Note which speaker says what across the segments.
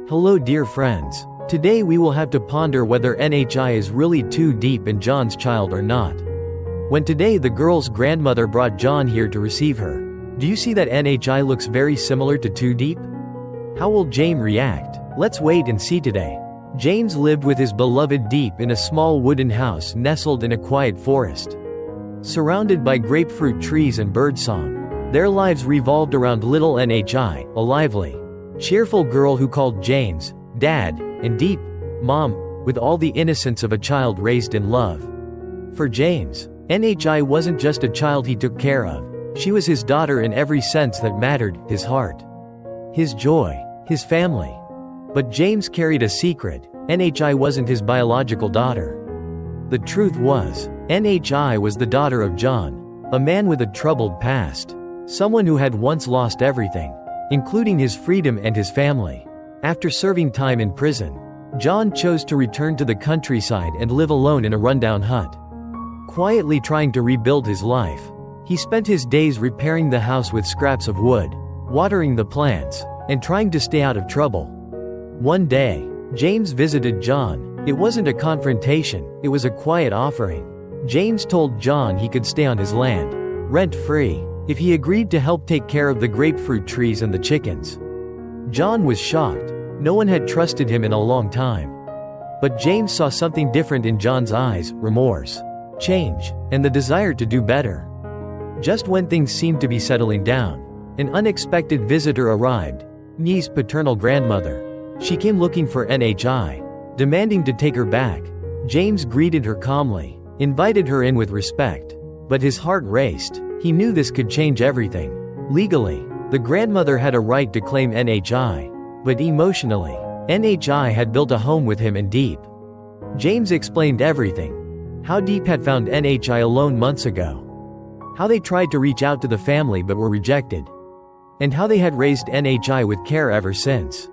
Speaker 1: Hello dear friends. Today we will have to ponder whether NHI is really too Diep and John's child or not. When today the girl's grandmother brought John here to receive her, do you see that NHI looks very similar to too Diep? How will Jame react? Let's wait and see today. James lived with his beloved Diep in a small wooden house nestled in a quiet forest. Surrounded by grapefruit trees and birdsong, their lives revolved around little NHI, a lively, cheerful girl who called James Dad and Diep Mom, with all the innocence of a child raised in love. For James, NHI wasn't just a child he took care of, she was his daughter in every sense that mattered, his heart, his joy, his family. But James carried a secret: NHI wasn't his biological daughter. The truth was, NHI was the daughter of John, a man with a troubled past, someone who had once lost everything, including his freedom and his family. After serving time in prison, John chose to return to the countryside and live alone in a rundown hut. Quietly trying to rebuild his life, he spent his days repairing the house with scraps of wood, watering the plants, and trying to stay out of trouble. One day, James visited John. It wasn't a confrontation, it was a quiet offering. James told John he could stay on his land, rent-free, if he agreed to help take care of the grapefruit trees and the chickens. John was shocked. No one had trusted him in a long time. But James saw something different in John's eyes: remorse, change, and the desire to do better. Just when things seemed to be settling down, an unexpected visitor arrived, Nye's paternal grandmother. She came looking for NHI, demanding to take her back. James greeted her calmly, invited her in with respect. But his heart raced. He knew this could change everything. Legally, the grandmother had a right to claim NHI. But emotionally, NHI had built a home with him and Diep. James explained everything. How Diep had found NHI alone months ago. How they tried to reach out to the family but were rejected. And how they had raised NHI with care ever since.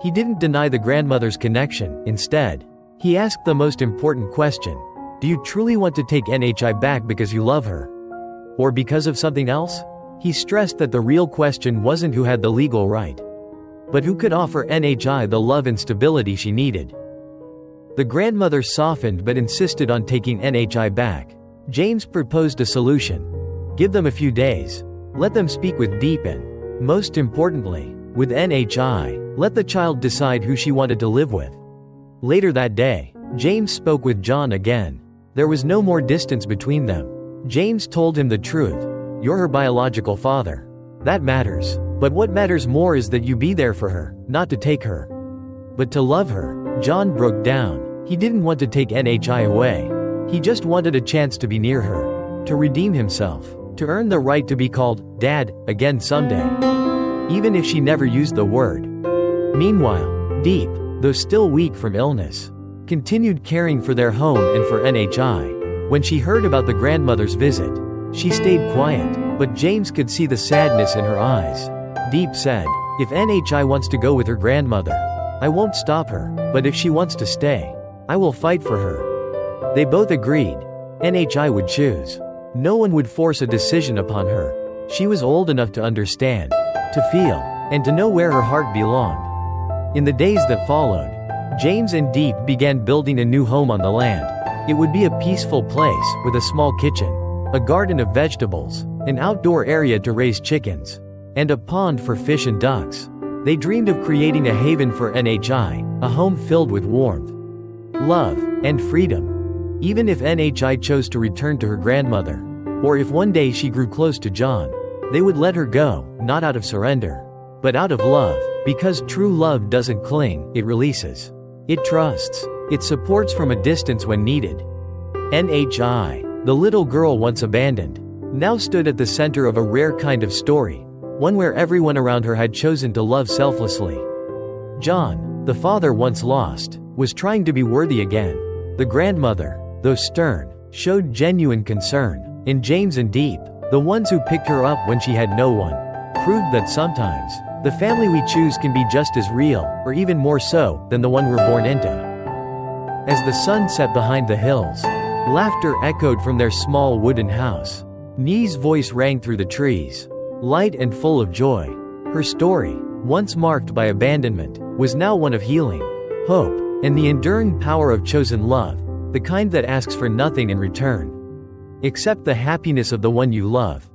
Speaker 1: He didn't deny the grandmother's connection. Instead, he asked the most important question: do you truly want to take NHI back because you love her? Or because of something else? He stressed that the real question wasn't who had the legal right, but who could offer NHI the love and stability she needed. The grandmother softened but insisted on taking NHI back. James proposed a solution. Give them a few days. Let them speak with Diep and, most importantly, with NHI. Let the child decide who she wanted to live with. Later that day, James spoke with John again. There was no more distance between them. James told him the truth. You're her biological father. That matters. But what matters more is that you be there for her, not to take her, but to love her. John broke down. He didn't want to take NHI away. He just wanted a chance to be near her, to redeem himself, to earn the right to be called Dad again someday, even if she never used the word. Meanwhile, Diep, though still weak from illness, continued caring for their home and for NHI. When she heard about the grandmother's visit, she stayed quiet, but James could see the sadness in her eyes. Diep said, "If NHI wants to go with her grandmother, I won't stop her, but if she wants to stay, I will fight for her." They both agreed. NHI would choose. No one would force a decision upon her. She was old enough to understand, to feel, and to know where her heart belonged. In the days that followed, James and Diep began building a new home on the land. It would be a peaceful place, with a small kitchen, a garden of vegetables, an outdoor area to raise chickens, and a pond for fish and ducks. They dreamed of creating a haven for NHI, a home filled with warmth, love, and freedom. Even if NHI chose to return to her grandmother, or if one day she grew close to John, they would let her go, not out of surrender, but out of love, because true love doesn't cling, it releases. It trusts. It supports from a distance when needed. NHI, the little girl once abandoned, now stood at the center of a rare kind of story, one where everyone around her had chosen to love selflessly. John, the father once lost, was trying to be worthy again. The grandmother, though stern, showed genuine concern. And James and Diep, the ones who picked her up when she had no one, proved that sometimes, the family we choose can be just as real, or even more so, than the one we're born into. As the sun set behind the hills, laughter echoed from their small wooden house. Nye's voice rang through the trees, light and full of joy. Her story, once marked by abandonment, was now one of healing, hope, and the enduring power of chosen love, the kind that asks for nothing in return except the happiness of the one you love.